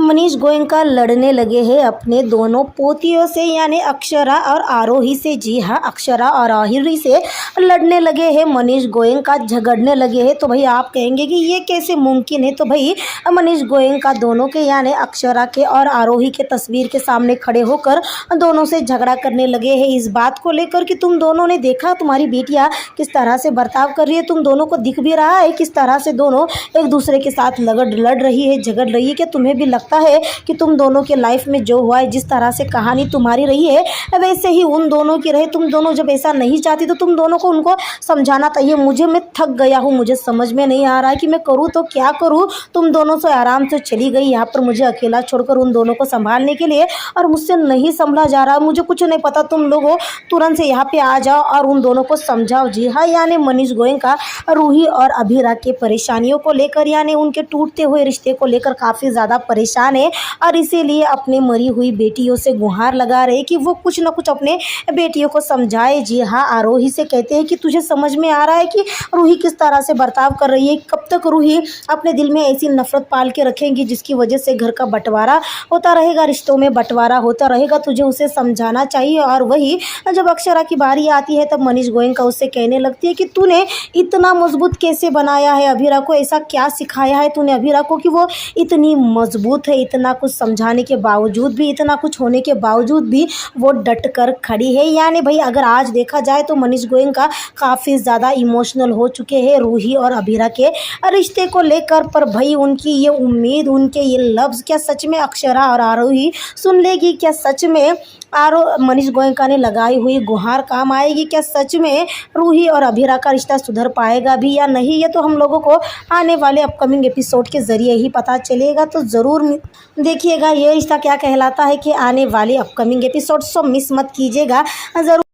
मनीष गोयनका लड़ने लगे हैं अपने दोनों पोतियों से यानी अक्षरा और आरोही से। जी हाँ, अक्षरा और आरोही से लड़ने लगे हैं मनीष गोयनका, झगड़ने लगे हैं। तो भाई आप कहेंगे कि ये कैसे मुमकिन है। तो भाई मनीष गोयनका दोनों के यानी अक्षरा के और आरोही के तस्वीर के सामने खड़े होकर दोनों से झगड़ा करने लगे हैं इस बात को लेकर कि तुम दोनों ने देखा तुम्हारी बेटियाँ किस तरह से बर्ताव कर रही है। तुम दोनों को दिख भी रहा है किस तरह से दोनों एक दूसरे के साथ लड़ रही है, झगड़ रही है। क्या तुम्हें भी लगता है कि तुम दोनों के लाइफ में जो हुआ है, जिस तरह से कहानी तुम्हारी रही है वैसे ही उन दोनों की रहे। तुम दोनों जब ऐसा नहीं चाहती तो तुम दोनों को उनको समझाना चाहिए। मैं थक गया हूँ, मुझे समझ में नहीं आ रहा है कि मैं करूँ तो क्या करूँ। तुम दोनों से आराम से चली गई यहाँ पर मुझे अकेला छोड़कर उन दोनों को संभालने के लिए, और मुझसे नहीं संभला जा रहा। मुझे कुछ नहीं पता, तुम लोगों तुरंत से यहाँ पे आ जाओ और उन दोनों को समझाओ। जी हाँ, यानी मनीष गोयनका रूही और अभीरा के परेशानियों को लेकर यानी उनके टूटते हुए रिश्ते को लेकर काफ़ी ज़्यादा परेशान है, और इसीलिए अपने मरी हुई बेटियों से गुहार लगा रहे कि वो कुछ ना कुछ अपने बेटियों को समझाए। जी हाँ, आरोही से कहते हैं कि तुझे समझ में आ रहा है कि रूही किस तरह से बर्ताव कर रही है। कब तक रूही अपने दिल में ऐसी नफरत पाल के रखेंगी जिसकी वजह से घर का बंटवारा होता रहेगा, रिश्तों में बंटवारा होता रहेगा। तुझे उसे समझाना चाहिए। और वही जब अक्षरा की बारी आती है तब मनीष गोयनका उससे कहने लगती है कि तूने इतना मजबूत कैसे बनाया है अभीरा को, ऐसा क्या सिखाया है तूने अभीरा को कि वो इतनी मजबूत है। इतना कुछ समझाने के बावजूद भी, इतना कुछ होने के बावजूद भी वो डट कर खड़ी है। यानी भाई अगर आज देखा जाए तो मनीष गोयनका काफ़ी ज़्यादा इमोशनल हो चुके हैं रूही और अभीरा के रिश्ते को लेकर। पर भाई उनकी ये उम्मीद, उनके ये लफ्ज़ क्या सच में अक्षरा और आरोही सुन लेगी? क्या सच में मनीष गोयनका ने लगाई हुई गुहार काम आएगी? क्या सच में रूही और अभीरा का रिश्ता सुधर पाएगा भी या नहीं? ये तो हम लोगों को आने वाले अपकमिंग एपिसोड के ज़रिए ही पता चलेगा। तो ज़रूर देखिएगा ये रिश्ता क्या कहलाता है कि आने वाले अपकमिंग एपिसोड, सो मिस मत कीजिएगा ज़रूर।